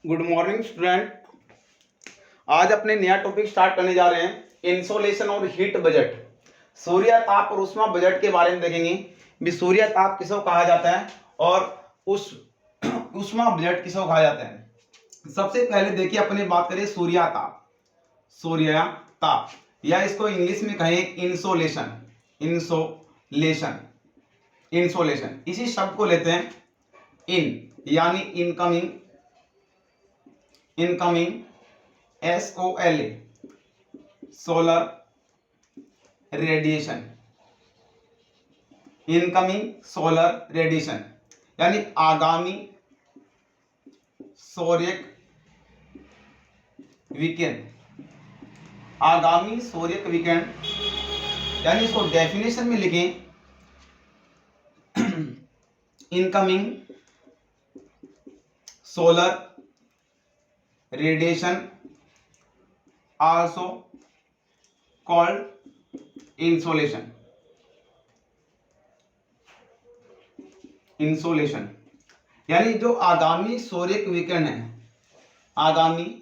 Good morning student. आज अपने नया टॉपिक स्टार्ट करने जा रहे हैं इंसोलेशन और हीट बजट। सूर्य ताप और उष्मा बजट के बारे में देखेंगे भी सूर्य ताप किसको कहा जाता है और उस उष्मा बजट किसको कहा जाता है। सबसे पहले देखिए अपने बात करें सूर्य ताप। सूर्य ताप या इसको इंग्लिश में कहें इंसोलेशन। इंसोलेशन इंसोलेशन इसी शब्द को लेते हैं इन यानी incoming SOLA solar radiation. Incoming solar radiation यानी आगामी सौर्यक विकिरण। आगामी सौर्यक विकिरण यानी इसको डेफिनेशन में लिखें incoming solar radiation also called insolation। Insolation यानी जो आगामी सौर्यक विकिरण है, आगामी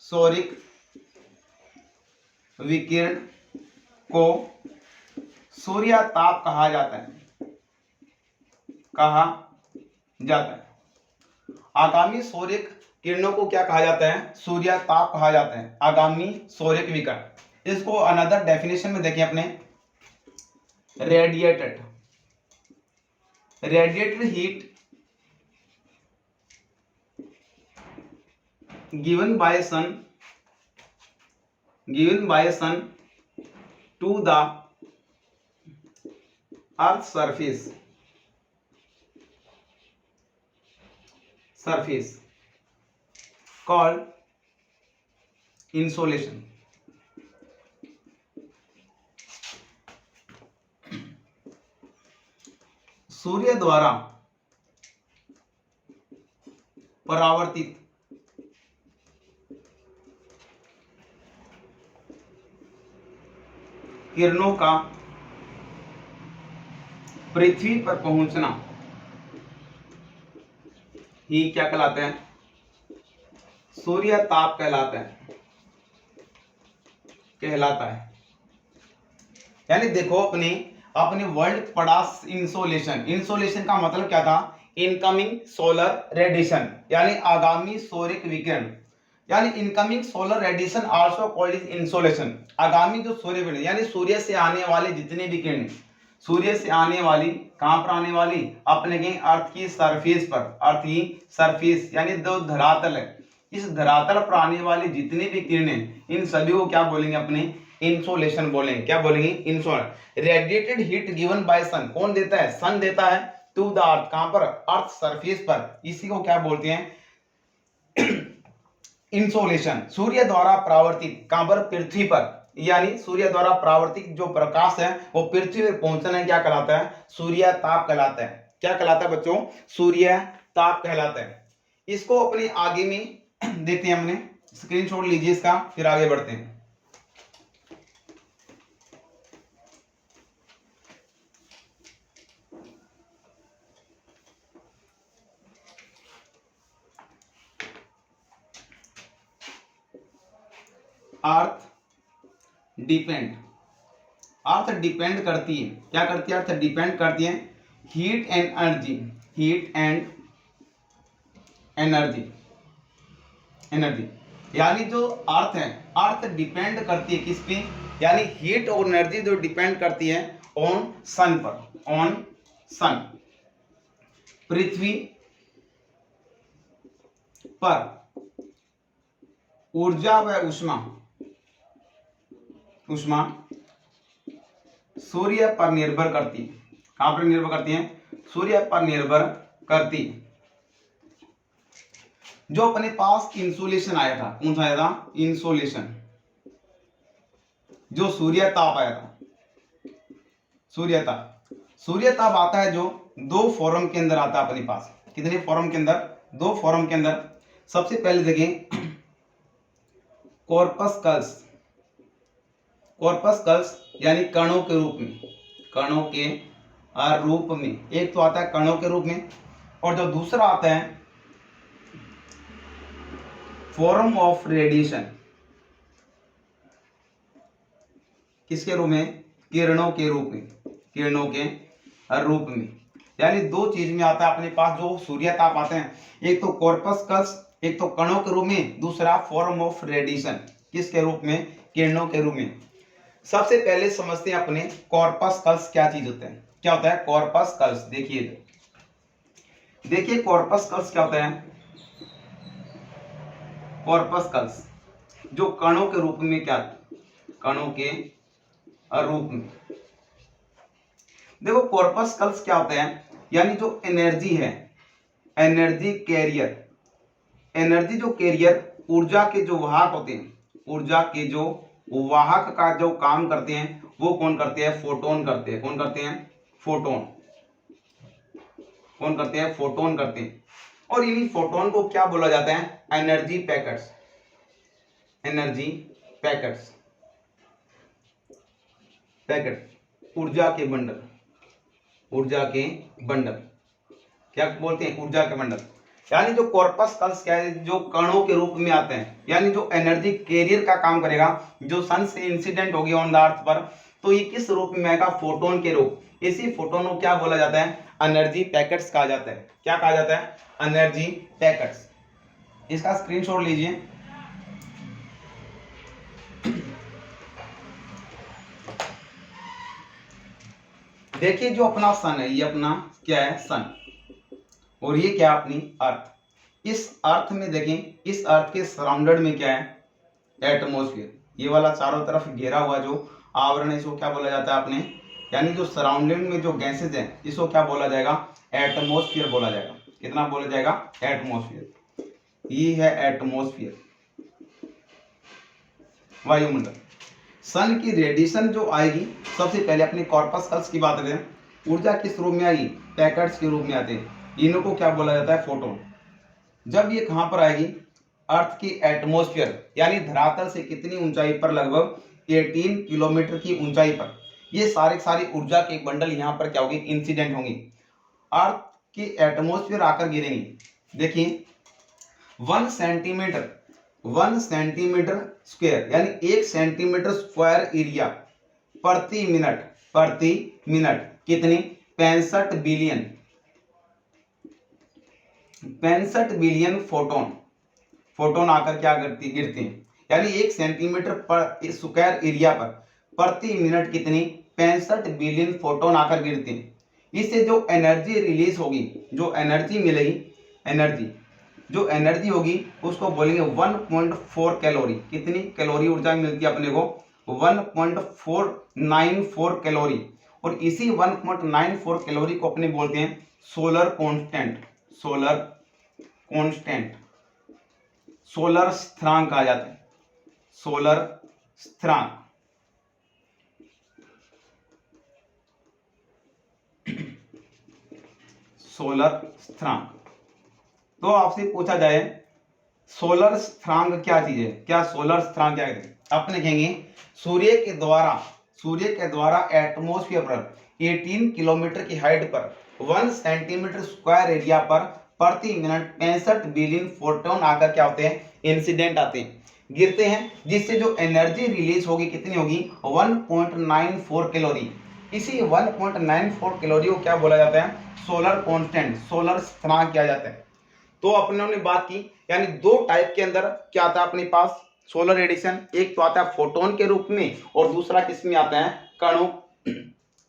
सौर्यक विकिरण को सूर्य ताप कहा जाता है। कहा जाता है आगामी सौर्यक किरणों को क्या कहा जाता है? सूर्य ताप कहा जाता है। आगामी सौर्यक विकिरण इसको अनदर डेफिनेशन में देखें अपने radiated heat given by sun to the earth surface called insolation। सूर्य द्वारा परावर्तित किरणों का पृथ्वी पर पहुंचना ही क्या कहलाता है? सूर्य ताप कहलाता है। यानी देखो अपने वर्ल्ड पढ़ा इंसोलेशन का मतलब क्या था? इनकमिंग सोलर रेडिएशन यानी आगामी सौर्यक विकिरण। यानी incoming solar radiation also called is insolation. आगामी जो सूर्य विकिरण यानी सूर्य से आने वाले जितने भी किरण, सूर्य से आने वाली कहां पर आने वाली? अपने के अर्थ की सरफेस पर, अर्थ की सरफेस यानी जो धरातल है, इस धरातल पर आने वाली जितनी भी किरणें, इन सभी को क्या बोलेंगे? अपने इंसोलेशन बोलेंगे। क्या बोलेंगे? Insolation. Radiated heat given by sun, कौन देता है? सन देता है टू द अर्थ, कहां पर? अर्थ सरफेस पर। इसी को क्या बोलते हैं? इंसोलेशन। सूर्य द्वारा परावर्तित कहां पर? पृथ्वी पर। यानी सूर्य द्वारा परावर्तित जो प्रकाश है वो पृथ्वी पर पहुंचना क्या कहलाता है? सूर्य ताप कहलाता है। क्या कहलाता है बच्चों? सूर्य ताप कहलाता है। इसको अपने आगे में देखते हैं, हमने स्क्रीनशॉट लीजिए इसका, फिर आगे बढ़ते हैं। अर्थ डिपेंड करती है। क्या करती है? अर्थ डिपेंड करती है हीट एंड एनर्जी। यानी जो अर्थ है, अर्थ डिपेंड करती है किस पे? यानी हीट और एनर्जी जो डिपेंड करती है ऑन सन पर। पृथ्वी पर ऊर्जा व उष्मा सूर्य पर निर्भर करती है। कहां पर निर्भर करती है? सूर्य पर निर्भर करती है। जो अपने पास इंसुलेशन आया था, कौन सा आया था? इंसोलेशन। जो सूर्य ताप आया था, सूर्य ताप आता है जो दो फॉर्म के अंदर आता है अपने पास। कितने फॉर्म के अंदर? दो फॉर्म के अंदर। सबसे पहले देखें कॉर्पस्कल्स यानी कणों के रूप में, कणों के रूप में। एक तो आता है कणों के रूप में, और जो दूसरा आता है फॉर्म ऑफ रेडिएशन, किसके रूप में? किरणों के रूप में, किरणों के रूप में। यानी दो चीज में आता है अपने पास जो सूर्य ताप आते हैं, एक तो कॉर्पस्कल्स, एक तो कणों के रूप में, दूसरा फॉर्म ऑफ रेडिएशन, किसके रूप में? किरणों के रूप में। सबसे पहले समझते हैं अपने कॉर्पस्कल्स क्या चीज होता है। क्या होता है कॉर्पस्कल्स? देखिए कॉर्पस्कल्स क्या होता है? कॉर्पस्कल्स जो कणों के रूप में, क्या कणों के रूप में। देखो कॉर्पस्कल्स क्या होते हैं, यानी जो एनर्जी है, एनर्जी कैरियर, एनर्जी जो कैरियर, ऊर्जा के जो वाहक होते हैं, ऊर्जा के जो वाहक का जो काम करते हैं वो कौन करते हैं? फोटोन करते हैं। कौन करते हैं? फोटोन। कौन करते हैं? फोटोन करते हैं। और इन्हीं फोटोन को क्या बोला जाता है? Energy packets. Energy packets, packet, ऊर्जा के बंडल, ऊर्जा के बंडल, क्या बोलते हैं? ऊर्जा के बंडल। यानी जो कॉर्पस्कल्स क्या है, जो कणों के रूप में आते हैं, यानी जो एनर्जी कैरियर का काम करेगा, जो सन से इंसिडेंट होगी ऑन द अर्थ पर, तो ये किस रूप में आएगा? फोटोन के रूप। इसी फोटोन को क्या बोला जाता है? एनर्जी पैकेट्स कहा जाता है। क्या कहा जाता है? Energy packets. इसका स्क्रीनशॉट लीजिए। देखिए जो अपना सन है, ये अपना क्या है? सन। और ये क्या? अपनी अर्थ। इस अर्थ में देखें, इस अर्थ के सराउंडेड में क्या है? एटमॉस्फेयर। ये वाला चारों तरफ घेरा हुआ जो आवरण है, इसको क्या बोला जाता है अपने? यानी जो सराउंडिंग में जो गैसेज हैं, इसको क्या बोला जाएगा? एटमॉस्फेयर बोला जाएगा। कितना बोला जाएगा? एटमॉस्फेयर। ये है एटमॉस्फेयर, वायुमंडल। सन की रेडिएशन जो आएगी, सबसे पहले अपने कॉर्पस्कल्स की बात करें, ऊर्जा किस रूप में आएगी? पैकेट्स के रूप में आते हैं। इन्हों को क्या बोला जाता है? फोटोन। जब ये कहां पर आएगी? अर्थ की एटमॉस्फेयर, यानी धरातल से कितनी ऊंचाई पर? लगभग 18 किलोमीटर की ऊंचाई पर। ये सारी ऊर्जा के बंडल यहां पर क्या होगी? इंसिडेंट होंगी, अर्थ की एटमॉस्फेयर आकर गिरेंगी। देखिए 1 सेंटीमीटर स्क्वायर, यानी 1 सेंटीमीटर स्क्वायर एरिया प्रति मिनट कितनी? 65 बिलियन फोटोन आकर क्या गिरते हैं। यानी 1 सेंटीमीटर पर स्क्वायर एरिया पर प्रति मिनट कितनी? 65 बिलियन फोटोन आकर गिरते हैं। इससे जो एनर्जी रिलीज होगी, जो एनर्जी मिलेगी, जो एनर्जी होगी उसको बोलेंगे 1.4 कैलोरी। कितनी कैलोरी ऊर्जा मिलती है अपने को? 1.494 कैलोरी। और इसी 1.94 कैलोरी को अपने बोलते हैं सोलर कांस्टेंट। सोलर स्थिरांक कहा जाता है। सोलर स्थिरांक। सोलर स्थिरांक। तो आपसे पूछा जाए सोलर स्थिरांक क्या चीज है? क्या सोलर स्थिरांक क्या है? अपने कहेंगे सूर्य के द्वारा एटमॉस्फेयर पर 18 किलोमीटर की हाइट पर 1 सेंटीमीटर स्क्वायर एरिया पर प्रति मिनट 65 बिलियन फोटोन आकर क्या होते हैं? इंसिडेंट आते हैं, गिरते हैं, जिससे जो एनर्जी रिलीज होगी कितनी होगी? 1.94 कैलोरी। इसी 1.94 कैलोरी को क्या बोला जाता है? सोलर कांस्टेंट, सोलर स्थिरांक किया जाता है। तो अपने ने बात की, यानी दो टाइप के अंदर क्या आता है अपने पास? Solar radiation. एक तो आता है फोटोन के रूप में, और दूसरा किस में आता है? कणों,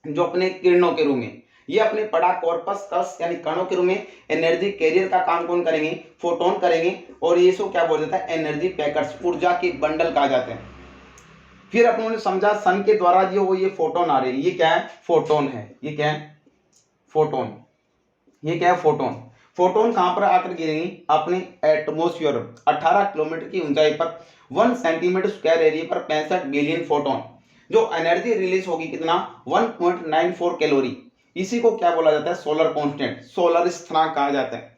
जो अपने किरणों के रूप में। ये अपने पढ़ा कॉर्पस्कल्स, यानी कणों के रूप में एनर्जी कैरियर का काम कौन करेंगे? फोटोन करेंगे। और ये सो क्या बोल जाता है? एनर्जी पैकेट्स, ऊर्जा के बंडल कहा जाते हैं। फिर अपनों ने समझा सन के द्वारा जो ये फोटोन आ रहे हैं, ये क्या है? फोटोन है। ये क्या है? फोटोन। ये क्या है? फोटोन। फोटोन कहां पर आकर गिरेंगी? अपने एटमॉस्फेयर 18 किलोमीटर की ऊंचाई पर 1 सेंटीमीटर स्क्वायर एरिया पर 65 बिलियन फोटोन। जो एनर्जी रिलीज होगी कितना? 1.94 कैलोरी। इसी को क्या बोला जाता है? सोलर कांस्टेंट, सोलर स्थिरांक कहा जाता है।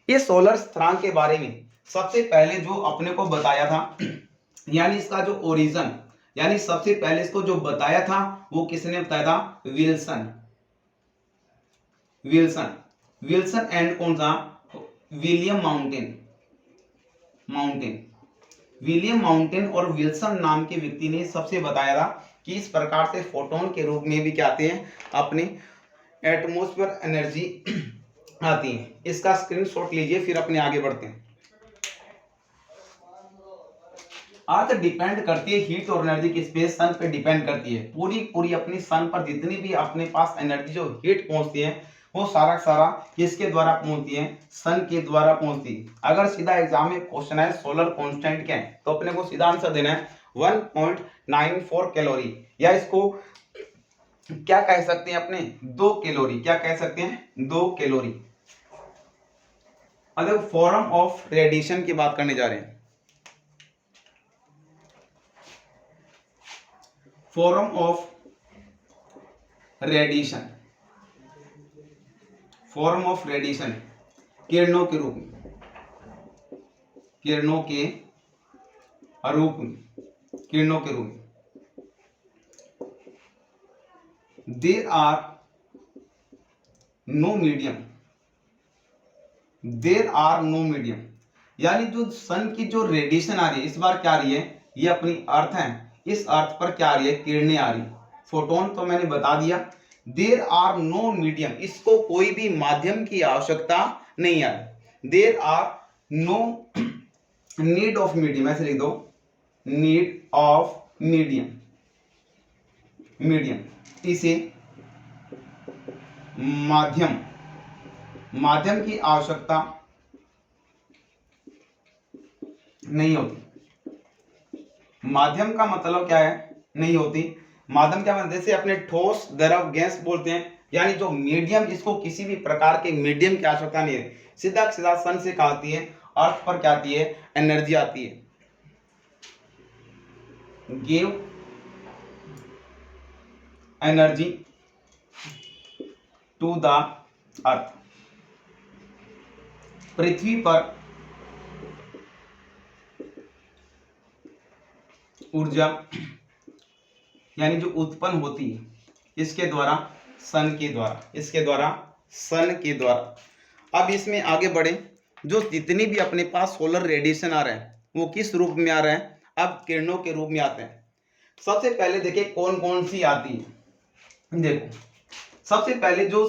इस सोलर स्थिरांक के बारे में सबसे पहले जो अपने को बताया था, यानी इसका जो ओरिजिन, यानी सबसे पहले इसको जो बताया था वो किसने बताया था? विल्सन एंड कौन सा? William mountain. Mountain. William mountain और विल्सन नाम के व्यक्ति ने सबसे बताया था कि इस प्रकार से फोटोन के रूप में भी क्या आते हैं, अपने एटमॉस्फेयर एनर्जी आती है। इसका स्क्रीनशॉट लीजिए, फिर अपने आगे बढ़ते हैं। अर्थ डिपेंड करती है हीट और एनर्जी किस पे, सन पे डिपेंड करती है। पूरी पूरी अपनी सन पर जितनी भी अपने पास एनर्जी जो हीट पहुंचती है वो सारा सारा किसके द्वारा पहुंचती है, सन के द्वारा पहुंचती है। अगर सीधा एग्जाम में क्वेश्चन है सोलर कांस्टेंट क्या है, तो अपने को सीधा आंसर देना है 1.94 कैलोरी, या इसको क्या कह सकते हैं अपने, 2 कैलोरी। क्या कह सकते हैं, 2 कैलोरी। अब फॉर्म ऑफ रेडिएशन की बात करने जा रहे हैं। Form of radiation, form of radiation किरणों के रूप में, किरणों के रूप में, किरणों के रूप में। There are no medium, there are no medium, यानी जो सन की जो रेडिएशन आ रही है इस बार क्या आ रही है, ये अपनी अर्थ है, इस अर्थ पर क्या आ रही है, किरणें आ रही। फोटोन तो मैंने बता दिया। देयर आर नो मीडियम, इसको कोई भी माध्यम की आवश्यकता नहीं है। There are no need of medium, ऐसे लिख दो, नीड ऑफ मीडियम, मीडियम। इसे माध्यम, माध्यम की आवश्यकता नहीं होती। माध्यम का मतलब क्या है, नहीं होती। माध्यम क्या मतलब, जैसे अपने ठोस, द्रव, गैस बोलते हैं, यानी जो मीडियम, जिसको किसी भी प्रकार के मीडियम की आवश्यकता नहीं है। सीधा सीधा सन से क्या आती है, अर्थ पर क्या आती है, एनर्जी आती है। Give energy to the earth, पृथ्वी पर ऊर्जा यानी जो उत्पन्न होती है इसके द्वारा, सन के द्वारा, इसके द्वारा, सन के द्वारा। अब इसमें आगे बढ़े, जो जितनी भी अपने पास सोलर रेडिएशन आ रहे हैं वो किस रूप में आ रहे हैं, अब किरणों के रूप में आते हैं। सबसे पहले देखिए कौन कौन सी आती है। देखो सबसे पहले जो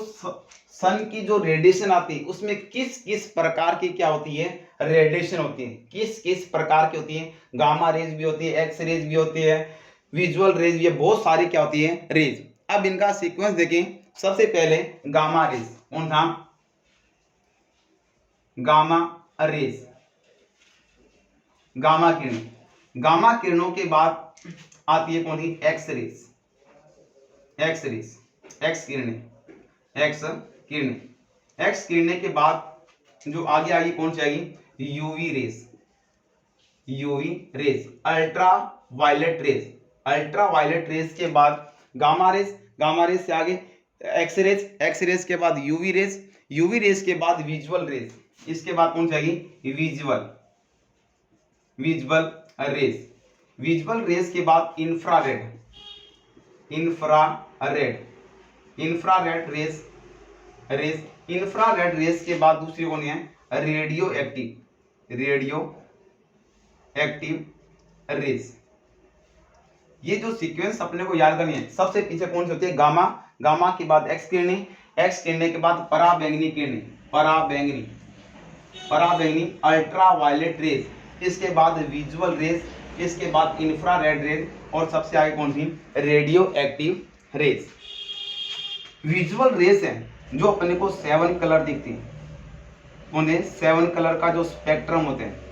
सन की जो रेडिएशन आती है उसमें किस किस प्रकार की क्या होती है, रेडिएशन होती है, किस किस प्रकार की होती है। गामा रेज भी होती है, एक्स रेज भी होती है, विजुअल रेज भी है, बहुत सारी क्या होती है, रेज। अब इनका सीक्वेंस देखें। सबसे पहले गामा रेज, कौन था, गामा रेज, गामा किरण। गामा किरणों के बाद आती है कौन सी, x rays, x rays, x किरणें, एक्स किरणें। एक्स किरणें के बाद जो आगे आएगी कौन सी आएगी, UV rays, UV rays, ultraviolet rays, ultraviolet rays के बाद गामा रेज, गामा रेज से आगे एक्स रेज, एक्स रेज के बाद यूवी रेज, यूवी रेज के बाद विजुअल रेज, इसके बाद कौन सी आएगी, visual, visual rays, visual rays के बाद infrared, infrared, infrared rays, rays, infrared rays के बाद दूसरी कौन है, radio active, radio active rays. ये जो सीक्वेंस अपने को याद करनी है। सबसे पीछे कौन सी होती है, गामा, गामा के बाद एक्स किरणें, एक्स किरणें के बाद पराबैंगनी किरणें, पराबैंगनी, पराबैंगनी, अल्ट्रा वायलेट रेज, इसके बाद विजुअल रेज, इसके बाद इंफ्रारेड रेज, और सबसे आगे कौन सी, radio active rays. Visual rays है जो अपने को 7 कलर दिखती है, उन्हें 7 कलर का जो स्पेक्ट्रम होते हैं,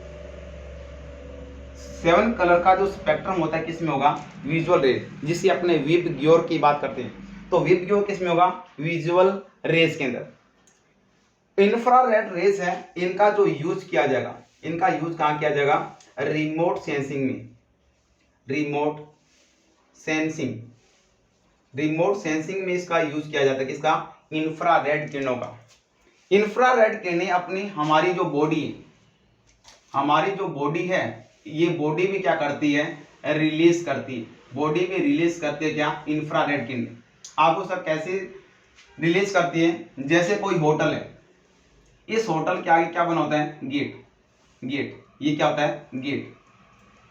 7 कलर का जो स्पेक्ट्रम होता है किसमें होगा, विजुअल रेज, जिसे अपने विप ग्योर की बात करते हैं। तो विप ग्योर किसमें होगा, विजुअल रेज के अंदर। इंफ्रारेड रेज है, इनका जो यूज किया जाएगा, इनका यूज कहां किया जाएगा, रिमोट सेंसिंग में, रिमोट सेंसिंग, रिमोट सेंसिंग में इसका यूज किया जाता है, किसका, इंफ्रारेड किरणों का। इंफ्रारेड किरणें अपनी हमारी जो बॉडी है, हमारी जो बॉडी है, ये बॉडी भी क्या करती है, रिलीज करती है, बॉडी भी रिलीज करती है क्या, इंफ्रारेड किरणें। आपको सर कैसे रिलीज करती है, जैसे कोई होटल है, इस होटल के आगे क्या बना होता है, गेट, गेट, ये क्या होता है, गेट।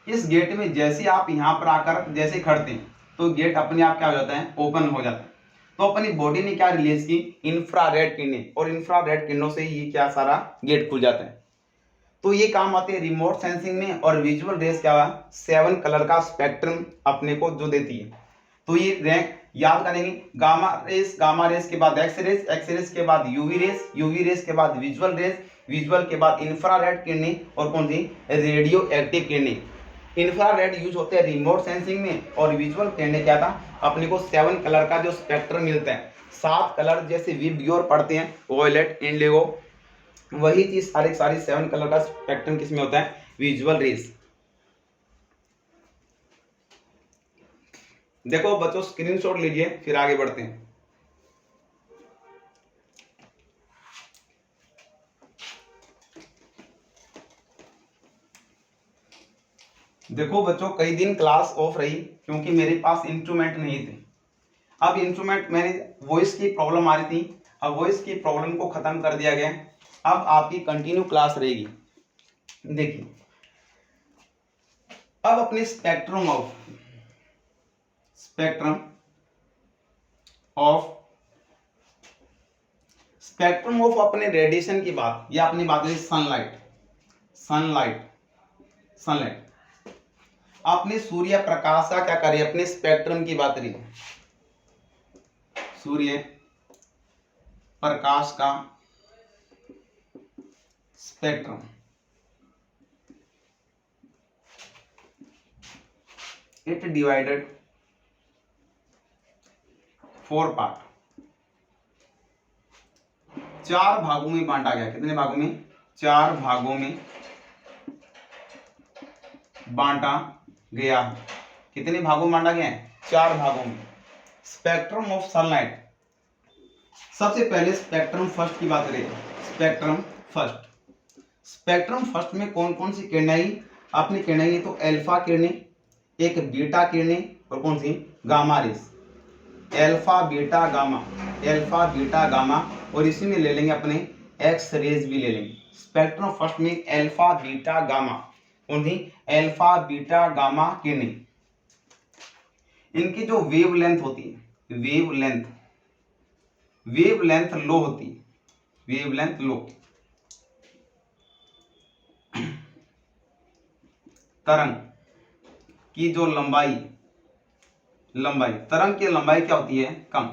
इस गेट में जैसे आप यहाँ पर आकर जैसे खड़ते हैं तो गेट अपने आप क्या हो जाता है, ओपन हो जाता है। तो अपनी बॉडी ने क्या रिलीज की, इंफ्रारेड किरणें, और इंफ्रारेड किरणों से ये क्या सारा गेट खुल जाता है। तो ये काम आते हैं रिमोट सेंसिंग में। और विजुअल रेस क्या हुआ, 7 कलर का स्पेक्ट्रम अपने को जो देती है। तो ये रैंक याद करेंगे, गामा रेस के बाद एक्स रेस के बाद यूवी रेस के बाद विजुअल के बाद इंफ्रारेड किरणें, और कौन सी, रेडियो एक्टिव किरणें। इंफ्रारेड यूज होते हैं रिमोट सेंसिंग में, और विजुअल किरणें क्या था, अपने को 7 कलर का जो स्पेक्ट्रम मिलता है, 7 कलर जैसे विबग्योर पढ़ते हैं, वॉयलेट, इंडिगो, वही चीज सारी 7 कलर का स्पेक्ट्रम किसमें होता है, विजुअल रेस। देखो बच्चों स्क्रीनशॉट लीजिए, फिर आगे बढ़ते हैं। देखो बच्चों कई दिन क्लास ऑफ रही क्योंकि मेरे पास इंस्ट्रूमेंट नहीं थे। अब इंस्ट्रूमेंट, मैंने वॉइस की प्रॉब्लम आ रही थी, अब वॉइस की प्रॉब्लम को खत्म कर दिया गया। अब आपकी कंटिन्यू क्लास रहेगी। देखिए अब अपने स्पेक्ट्रम ऑफ अपने रेडिएशन की बात, या अपनी बात है सनलाइट अपने सूर्य प्रकाश का क्या करें, अपने स्पेक्ट्रम की बात करें, सूर्य प्रकाश का स्पेक्ट्रम। इट डिवाइडेड 4 पार्ट, 4 भागों में बांटा गया। कितने भागों में, 4 भागों में बांटा गया। कितने भागों में बांटा गया है, 4 भागों में। स्पेक्ट्रम ऑफ सनलाइट, सबसे पहले स्पेक्ट्रम फर्स्ट की बात करें। स्पेक्ट्रम फर्स्ट में कौन कौन सी किरणें आई, आपने किरणें तो अल्फा किरणें, एक बीटा किरणें, और कौन सी, gamma rays. Alpha beta gamma, और इसी में ले लेंगे अपने एक्स रेज भी ले लेंगे। स्पेक्ट्रम फर्स्ट में अल्फा बीटा गामा, कौन सी, अल्फा बीटा गामा किरणें। इनकी जो वेवलेंथ होती है, वेवलेंथ लो होती है, वेवलेंथ लो। तरंग की जो लंबाई, तरंग की लंबाई क्या होती है, कम।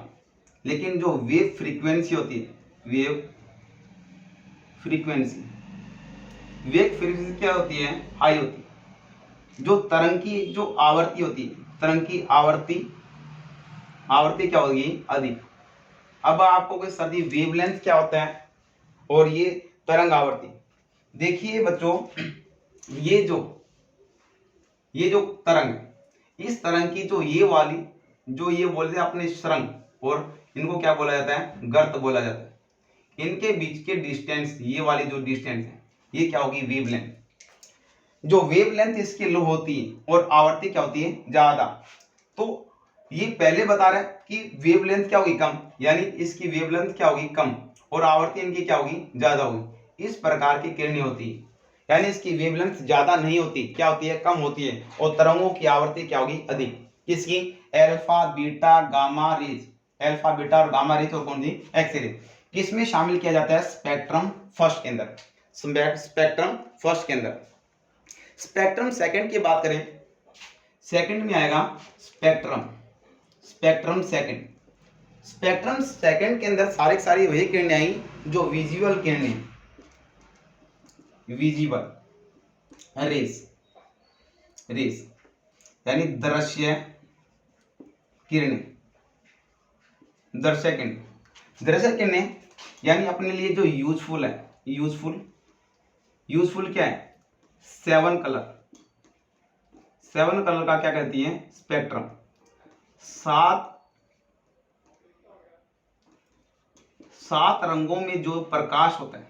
लेकिन जो वेव फ्रीक्वेंसी होती है, वेव फ्रीक्वेंसी क्या होती है, हाई होती है। जो तरंग की जो आवृत्ति होती है, तरंग की आवृत्ति क्या होगी, अधिक। अब आपको कोई सदी वेवलेंथ क्या होता है, और ये तरंग आवृत्ति। देखिए बच्चों ये जो तरंग, इस तरंग की जो ये वाली, जो ये बोलते हैं अपने शृंग, और इनको क्या बोला जाता है, गर्त बोला जाता है। इनके बीच के डिस्टेंस, ये वाली जो डिस्टेंस है, ये क्या होगी, वेवलेंथ। जो वेवलेंथ इसकी लो होती है और आवृत्ति क्या होती है, ज्यादा। तो ये पहले बता रहा है कि वेवलेंथ क्या होगी, कम, यानी इसकी वेवलेंथ क्या होगी, कम, और आवृत्ति इनकी क्या होगी, ज्यादा होगी। इस प्रकार की किरणें होती है, यानी इसकी वेवलेंथ ज्यादा नहीं होती, क्या होती है, कम होती है, और तरंगों की आवृत्ति क्या होगी, अधिक। किसकी, alpha beta gamma rays, alpha beta और गामा रेज, और कौन सी, एक्स रे। किसमें शामिल किया जाता है, स्पेक्ट्रम फर्स्ट के अंदर। स्पेक्ट्रम सेकंड की बात करें, सेकंड में आएगा स्पेक्ट्रम सेकंड के अंदर सारी वही किरणें आई जो विजुअल किरणें, विजिबल रेस यानी दृश्य किरणें, दृश्य किरणें यानी अपने लिए जो यूजफुल है, यूजफुल क्या है, 7 कलर का क्या कहती है, स्पेक्ट्रम। 7 रंगों में जो प्रकाश होता है,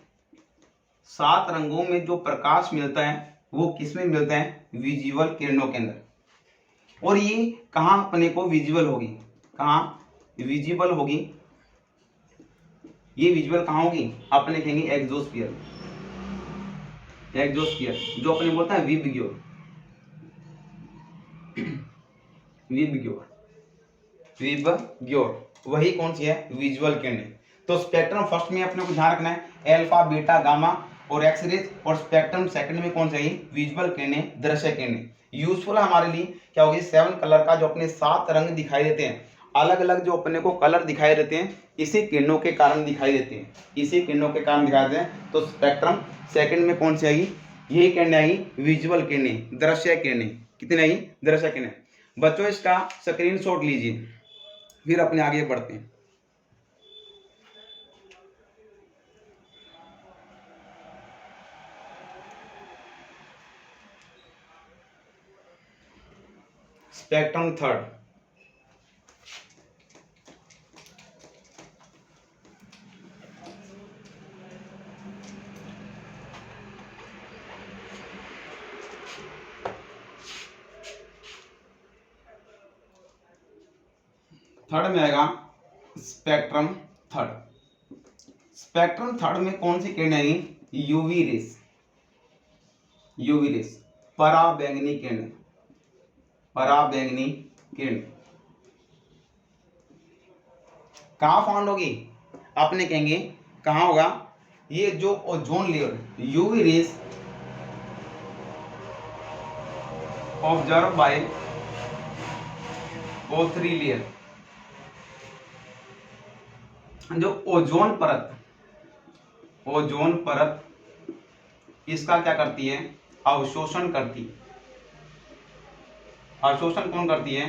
7 रंगों में जो प्रकाश मिलता है, वो किसमें मिलता है, विजुअल किरणों के अंदर। और ये कहाँ अपने को विजुअल होगी, ये विजुअल कहाँ होगी, अपने कहेंगे एग्जोस्फीयर। एक्सोस्फीयर, जो अपने बोलता है विबग्योर, विबग्योर, विबग्योर, वही कौन सी है, विजुअल किरणें। तो स्पेक्ट्रम फर्स्ट में अपने को ध्यान रखना है अल्फा बीटा गामा और एक्स रेज, और स्पेक्ट्रम सेकंड में कौन सा है, विजुअल किरणें, दृश्य किरणें। यूजफुल हमारे लिए क्या होगी, 7 कलर का जो अपने 7 रंग दिखाई देते हैं, अलग अलग जो अपने को कलर दिखाई देते हैं, इसी किरणों के कारण दिखाई देते हैं, इसी किरणों के कारण दिखाई देते हैं। तो स्पेक्ट्रम सेकंड में कौन सी आएगी, यही किरणें आएगी, विजुअल किरणें, दृश्य किरणें। कितनी आएगी, दृश्य किरणें। बच्चों इसका स्क्रीनशॉट लीजिए, फिर अपने आगे बढ़ते हैं। स्पेक्ट्रम थर्ड, थर्ड में आएगा स्पेक्ट्रम थर्ड। स्पेक्ट्रम थर्ड में कौन सी किरणें आएगी, यूवी रेस, यूवी रेस, पराबैंगनी किरणें, पराबैंगनी किरण। कहाँ फाउंड होगी, अपने कहेंगे कहाँ होगा, ये जो ozone layer, UV rays observe by O3 layer, जो ओजोन परत, ओजोन परत इसका क्या करती है, अवशोषण करती है। अवशोषण कौन करती है,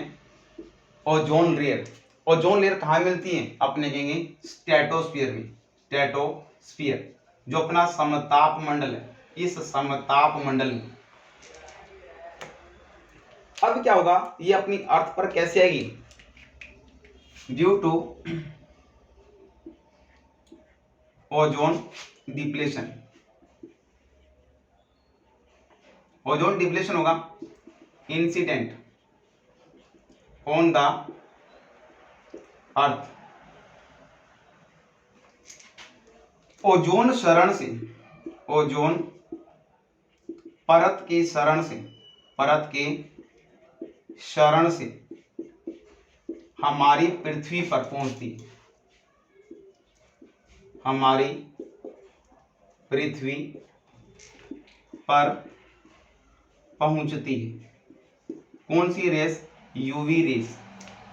ओजोन लेयर। ओजोन लेयर कहाँ मिलती है, अपने कहेंगे स्ट्रेटोस्फीयर में, स्ट्रेटोस्फीयर जो अपना समताप मंडल है, इस समताप मंडल में। अब क्या होगा, ये अपनी अर्थ पर कैसे आएगी, due to ozone depletion, ozone depletion होगा, incident on the earth. Ozone शरण से, ओजोन परत की शरण से, परत के शरण से हमारी पृथ्वी पर पहुंचती है, हमारी पृथ्वी पर पहुंचती है। कौन सी रेस, यूवी रेस।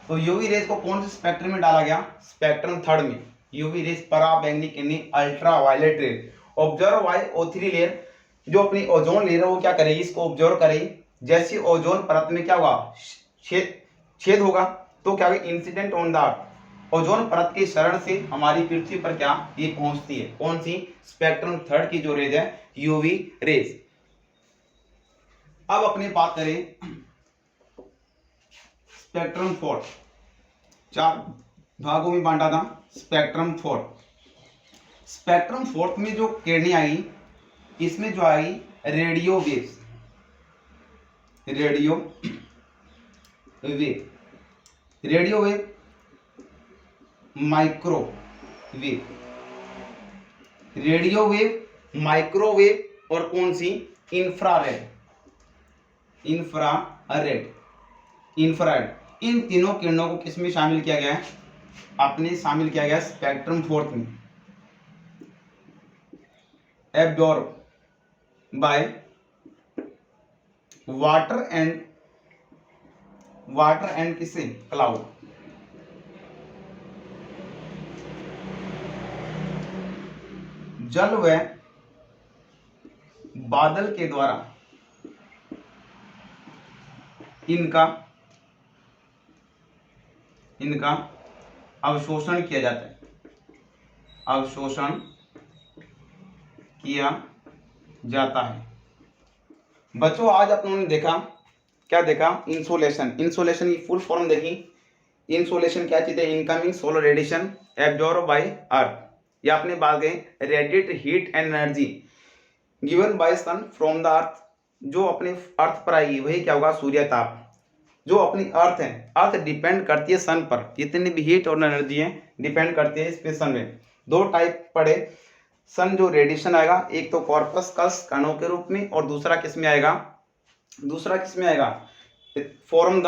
तो यूवी रेस को कौन से स्पेक्ट्रम में डाला गया, स्पेक्ट्रम थर्ड में। यूवी रेस पराबैंगनी किरणें, ultraviolet rays observe by O3 layer, जो अपनी ओजोन लेयर है वो क्या करेगी, इसको ऑब्जर्व करेगी। जैसे ओजोन परत में क्या होगा, छेद होगा, तो क्या होगा, incident on the earth, ozone परत के शरण से हमारी पृथ्वी पर क्या ये पहुंचती है। कौन सी, स्पेक्ट्रम थर्ड की जो रेज है, यूवी रेस। अब अपनी बात करें स्पेक्ट्रम फोर्थ, 4 भागों में बांटा था स्पेक्ट्रम फोर्थ। स्पेक्ट्रम फोर्थ में जो किरणें आई, इसमें जो आई radio waves, radio wave, radio wave, microwave, radio wave, microwave और कौन सी, इंफ्रारेड, इंफ्रारेड, इंफ्रारेड। इन तीनों किरणों को किसमें शामिल किया गया है, अपने शामिल किया गया स्पेक्ट्रम फोर्थ में। एब्जॉर्ब बाय वाटर एंड किसे, क्लाउड। जल व बादल के द्वारा इनका अवशोषण किया जाता है, अवशोषण किया जाता है। बच्चों आज अपन ने देखा, क्या देखा, इंसोलेशन। इंसोलेशन की फुल फॉर्म देखी। इंसोलेशन क्या चीज है, incoming solar radiation absorb by earth, या आपने बात गए radiate heat and energy given by sun from the earth, जो अपने अर्थ पर आएगी वही क्या होगा, सूर्य ताप। जो अपनी अर्थ है, अर्थ डिपेंड करती है सन पर, जितनी भी हीट और एनर्जी है डिपेंड करती है इस पे सन में। 2 टाइप पढ़े, सन जो रेडिएशन आएगा, एक तो कॉर्पस्कल्स कणों के रूप में, और दूसरा किस में आएगा, फॉर्म द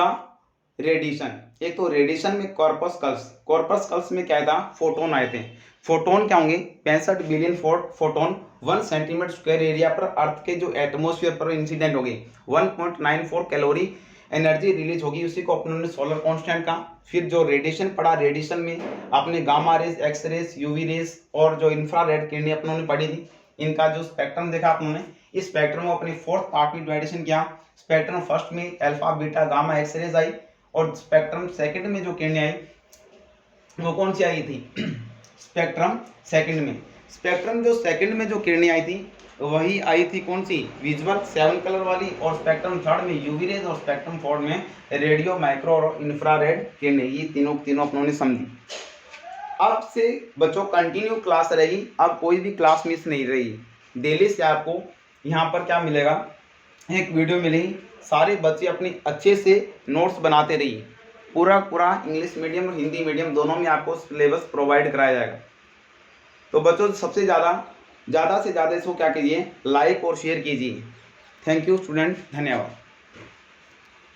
रेडिएशन। एक तो रेडिएशन में कॉर्पस्कल्स में क्या था, फोटोन आए थे। फोटोन क्या होंगे, 65 billion photon 1 centimetre square area पर अर्थ के जो एटमोस्फेयर पर इंसिडेंट होगी। 1.94 कैलोरी एनर्जी रिलीज होगी, उसी को अपने सोलर कांस्टेंट का। फिर जो रेडिएशन पढ़ा, रेडिएशन में आपने gamma rays, x rays, UV rays और जो इंफ्रारेड किरणें अपनों ने पढ़ी थी, इनका जो स्पेक्ट्रम देखा अपनों। इस स्पेक्ट्रम को अपने फोर्थ पार्ट में डिवाइडेशन किया। स्पेक्ट्रम फर्स्ट में alpha, beta, gamma, x rays आई, और स्पेक्ट्रम सेकंड में जो किरणें आई वो कौन सी आई थी, स्पेक्ट्रम सेकंड में जो किरणें आई थी वही आई थी कौन सी, विजुअल 7 कलर वाली, और स्पेक्ट्रम थर्ड में यूवी रेज, और स्पेक्ट्रम फोर्थ में रेडियो, माइक्रो और इंफ्रारेड किरणें। ये तीनों अपनों ने समझी। अब से बच्चों कंटिन्यू क्लास रहेगी, अब कोई भी क्लास मिस नहीं रही। डेली से आपको यहाँ पर क्या मिलेगा, एक वीडियो मिलेगी। सारे बच्चे अपने अच्छे से नोट्स बनाते रहिए। पूरा इंग्लिश मीडियम और हिंदी मीडियम दोनों में आपको सिलेबस प्रोवाइड कराया जाएगा। तो बच्चों सबसे ज़्यादा से ज़्यादा इसको क्या कीजिए, लाइक और शेयर कीजिए। थैंक यू स्टूडेंट, धन्यवाद।